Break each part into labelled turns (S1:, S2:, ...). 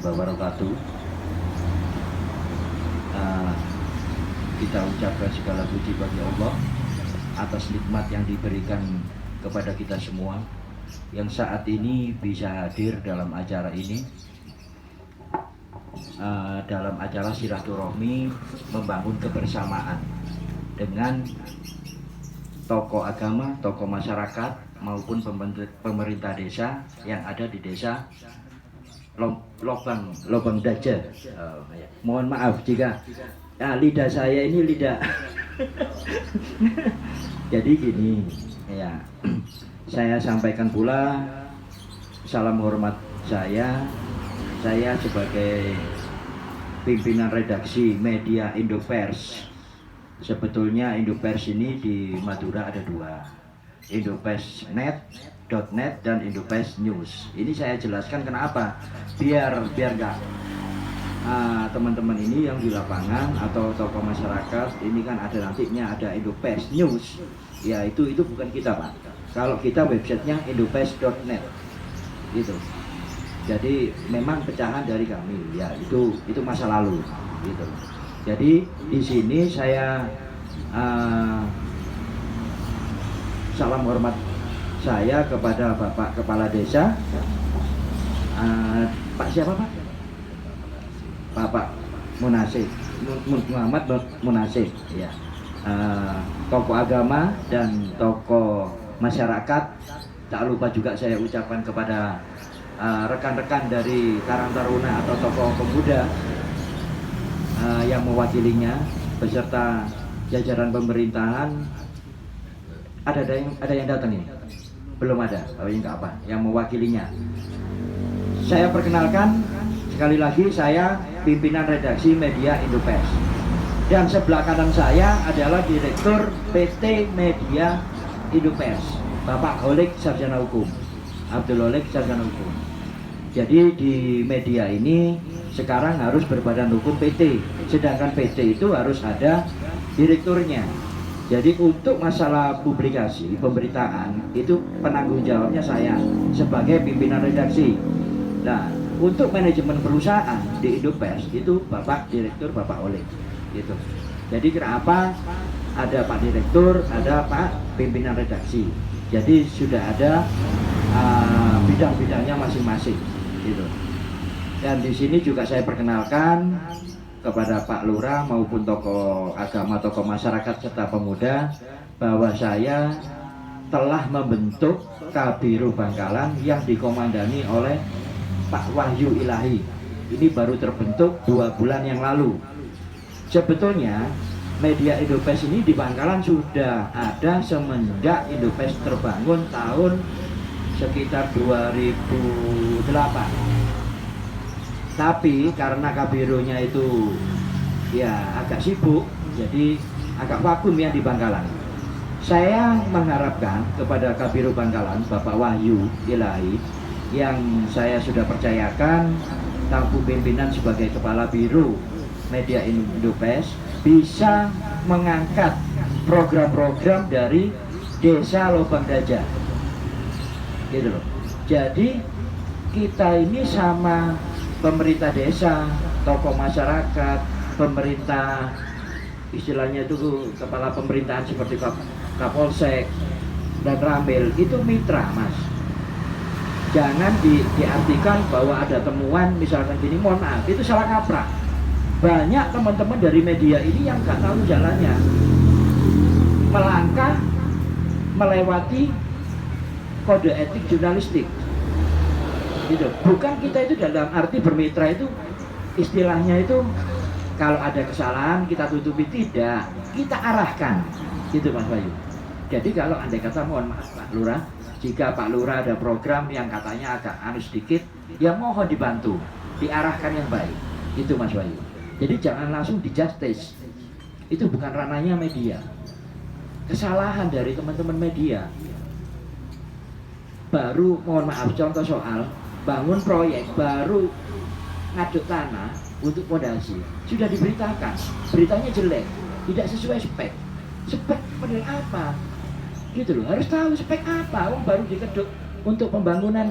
S1: wabarakatuh. Uh, kita ucapkan segala puji bagi Allah atas nikmat yang diberikan kepada kita semua yang saat ini bisa hadir dalam acara ini, dalam acara silaturahmi membangun kebersamaan dengan tokoh agama, tokoh masyarakat maupun pemerintah desa yang ada di desa Lobang Daja. Mohon maaf jika lidah saya ini lidah. Jadi gini ya, saya sampaikan pula salam hormat saya sebagai pimpinan redaksi media Indopers. Sebetulnya Indopers ini di Madura ada dua, Indopers.net dan Indopers News. Ini saya jelaskan kenapa, biar nggak teman-teman ini yang di lapangan atau tokoh masyarakat ini kan ada nantinya ada Indopers News. Ya itu bukan kita, Pak. Kalau kita websitenya Indopers.net gitu. Jadi memang pecahan dari kami. Ya itu masa lalu gitu. Jadi di sini saya salam hormat saya kepada Bapak Kepala Desa, Pak siapa Pak? Bapak Munasib, Muhammad Munasib, ya. Tokoh agama dan tokoh masyarakat. Tak lupa juga saya ucapkan kepada rekan-rekan dari Karang Taruna atau tokoh pemuda yang mewakilinya beserta jajaran pemerintahan. Ada yang datang ini? Belum ada. Oh ini enggak apa, yang mewakilinya. Saya perkenalkan sekali lagi, saya pimpinan redaksi media Indopers. Dan sebelah kanan saya adalah Direktur PT Media Indopers, Bapak Holik Sarjana Hukum, Abdul Holik Sarjana Hukum. Jadi di media ini sekarang harus berbadan hukum PT, sedangkan PT itu harus ada direkturnya. Jadi untuk masalah publikasi, pemberitaan itu penanggung jawabnya saya sebagai pimpinan redaksi. Nah, untuk manajemen perusahaan di Indopers itu Bapak Direktur, Bapak Oleh gitu. Jadi kenapa ada Pak Direktur, ada Pak pimpinan redaksi. Jadi sudah ada bidang-bidangnya masing-masing gitu. Dan di sini juga saya perkenalkan kepada Pak Lurah maupun tokoh agama, tokoh masyarakat serta pemuda bahwa saya telah membentuk Kabiru Bangkalan yang dikomandani oleh Pak Wahyu Ilahi. Ini baru terbentuk 2 bulan yang lalu. Sebetulnya media Indopers ini di Bangkalan sudah ada semenjak Indopers terbangun tahun sekitar 2008. Tapi karena Kabirunya itu ya agak sibuk, jadi agak vakum ya di Bangkalan. Saya mengharapkan kepada Kabiru Bangkalan, Bapak Wahyu Ilahi, yang saya sudah percayakan tampuk pimpinan sebagai Kepala Biro Media Indopers, bisa mengangkat program-program dari Desa Lobang Daja. Gitu loh. Jadi kita ini sama pemerintah desa, tokoh masyarakat, pemerintah istilahnya itu kepala pemerintahan seperti Kapolsek dan Ramil itu mitra, Mas. Jangan diartikan bahwa ada temuan misalkan gini, mohon maaf, itu salah kaprah. Banyak teman-teman dari media ini yang nggak tahu jalannya, melangkah melewati kode etik jurnalistik. Gitu. Bukan kita itu dalam arti bermitra itu istilahnya itu kalau ada kesalahan kita tutupi, tidak, kita arahkan gitu Mas Bayu. Jadi kalau andai kata mohon maaf Pak Lurah, jika Pak Lurah ada program yang katanya agak aneh sedikit, ya mohon dibantu, diarahkan yang baik, itu Mas Bayu. Jadi jangan langsung di justice, itu bukan ranahnya media. Kesalahan dari teman-teman media, baru mohon maaf contoh soal bangun proyek, baru ngaduk tanah untuk fondasi, sudah diberitakan beritanya jelek, tidak sesuai spek. Spek model apa gitu loh, harus tahu spek apa. Baru dikeduk untuk pembangunan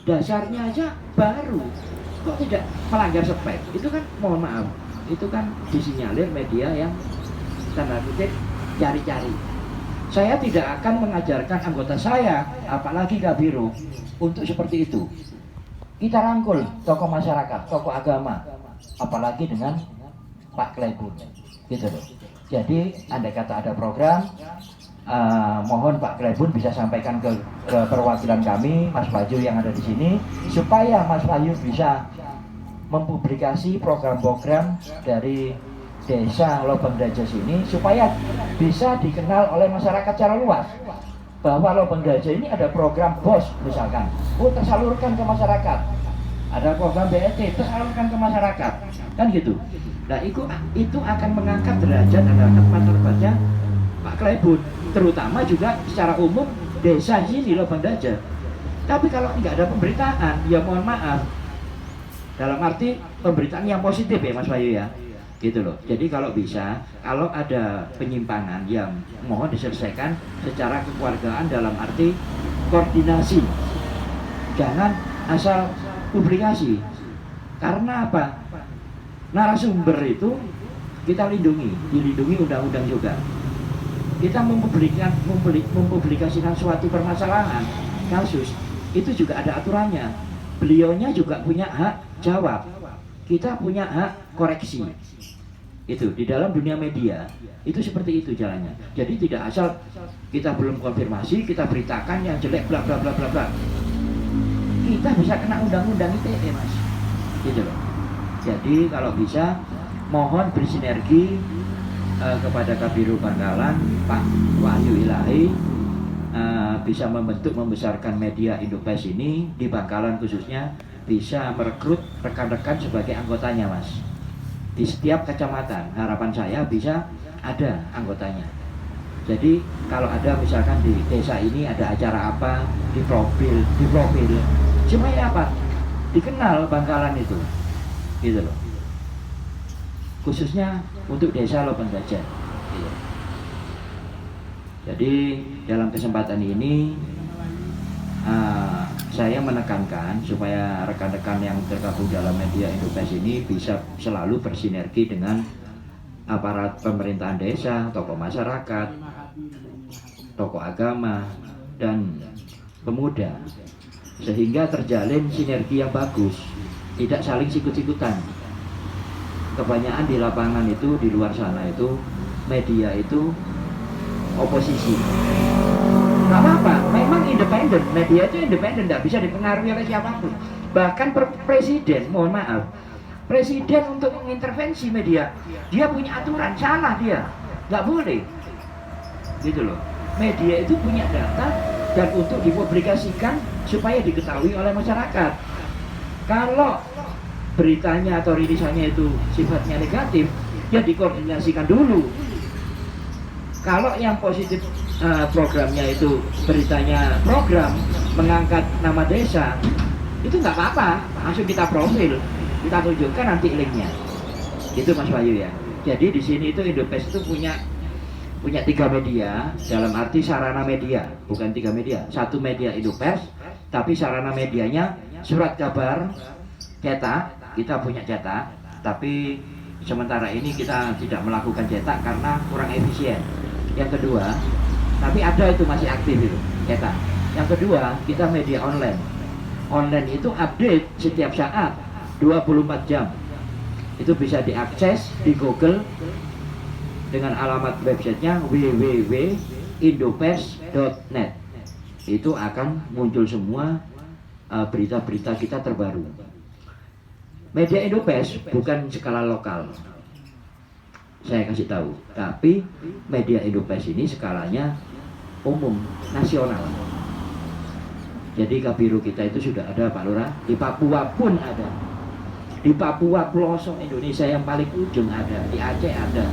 S1: dasarnya aja baru kok tidak melanggar spek? Itu kan mohon maaf, itu kan disinyalir media yang tanda kutip cari-cari. Saya tidak akan mengajarkan anggota saya, apalagi Kabiro, untuk seperti itu. Kita rangkul tokoh masyarakat, tokoh agama, apalagi dengan Pak Klebun, gitu loh. Jadi andai kata ada program, mohon Pak Klebun bisa sampaikan ke perwakilan kami, Mas Bayu yang ada di sini, supaya Mas Bayu bisa mempublikasi program-program dari Desa Lobang Dajas ini supaya bisa dikenal oleh masyarakat secara luas bahwa Lobang Dajas ini ada program BOS misalkan, tersalurkan ke masyarakat, ada program BET tersalurkan ke masyarakat, kan gitu. Nah itu akan mengangkat derajat dan angkat martabatnya Pak Klebun, terutama juga secara umum desa ini Lobang Dajas. Tapi kalau nggak ada pemberitaan, ya mohon maaf, dalam arti pemberitaan yang positif ya Mas Bayu ya, gitu loh. Jadi kalau bisa, kalau ada penyimpangan yang mohon diselesaikan secara kekeluargaan dalam arti koordinasi, jangan asal publikasi. Karena apa? Narasumber itu kita dilindungi undang-undang juga. Kita mempublikasikan suatu permasalahan, kasus, itu juga ada aturannya. Beliaunya juga punya hak jawab, kita punya hak koreksi. Itu di dalam dunia media itu seperti itu jalannya. Jadi tidak asal kita belum konfirmasi kita beritakan yang jelek bla bla bla bla bla. Kita bisa kena undang-undang ITE Mas, gitu loh. Jadi kalau bisa mohon bersinergi kepada Kabiro Bangkalan, Pak Wahyu Ilahi, bisa membentuk membesarkan media Indopes ini di Bangkalan khususnya, bisa merekrut rekan-rekan sebagai anggotanya Mas. Di setiap kecamatan harapan saya bisa ada anggotanya. Jadi kalau ada misalkan di desa ini ada acara apa, di profil semuanya apa, dikenal Bangkalan itu, gitu loh. Khususnya untuk desa Lobang Dajas gitu. Jadi dalam kesempatan ini saya menekankan supaya rekan-rekan yang tergabung dalam media Indopes ini bisa selalu bersinergi dengan aparat pemerintahan desa, tokoh masyarakat, tokoh agama, dan pemuda, sehingga terjalin sinergi yang bagus, tidak saling sikut-sikutan. Kebanyakan di lapangan itu, di luar sana itu, media itu oposisi. Gak apa-apa, memang independen, media itu independen, tidak bisa dipengaruhi oleh siapapun. Bahkan presiden, mohon maaf, presiden untuk mengintervensi media, dia punya aturan, salah dia, nggak boleh, gitu loh. Media itu punya data dan untuk dipublikasikan supaya diketahui oleh masyarakat. Kalau beritanya atau rilisannya itu sifatnya negatif, ya dikoordinasikan dulu. Kalau yang positif programnya itu beritanya program mengangkat nama desa, itu nggak apa-apa, langsung kita profil, kita tunjukkan nanti linknya. Itu Mas Bayu ya. Jadi di sini itu Indopes itu punya 3 media, dalam arti sarana media, bukan 3 media. 1 media Indopes, tapi sarana medianya surat kabar cetak, kita punya cetak, tapi sementara ini kita tidak melakukan cetak karena kurang efisien. Yang kedua, tapi ada itu masih aktif itu cetak. Yang kedua, kita media online. Online itu update setiap saat 24 jam. Itu bisa diakses di Google dengan alamat websitenya www.indopes.net. Itu akan muncul semua berita-berita kita terbaru. Media Indopes bukan skala lokal, saya kasih tahu, tapi media Indopes ini skalanya umum, nasional. Jadi Kabiro kita itu sudah ada Pak Lurah, di Papua pun ada, di Papua pelosok Indonesia yang paling ujung ada, di Aceh ada.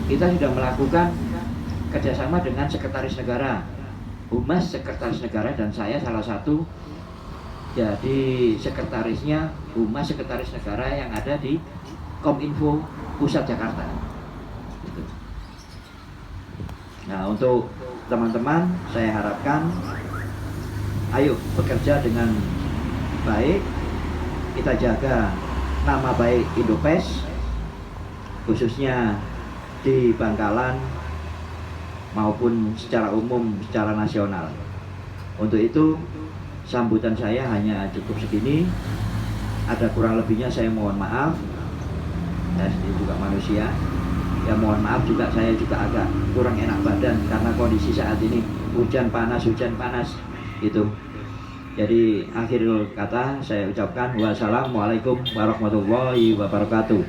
S1: Kita sudah melakukan kerjasama dengan Sekretaris Negara, Humas Sekretaris Negara, dan saya salah satu jadi sekretarisnya Humas Sekretaris Negara yang ada di Kominfo Pusat Jakarta. Nah, untuk teman-teman saya harapkan ayo bekerja dengan baik, kita jaga nama baik Indopes, khususnya di Bangkalan maupun secara umum, secara nasional. Untuk itu sambutan saya hanya cukup segini. Ada kurang lebihnya saya mohon maaf. Saya sendiri juga manusia. Ya mohon maaf juga, saya juga agak kurang enak badan karena kondisi saat ini hujan panas gitu. Jadi akhir kata saya ucapkan wassalamualaikum warahmatullahi wabarakatuh.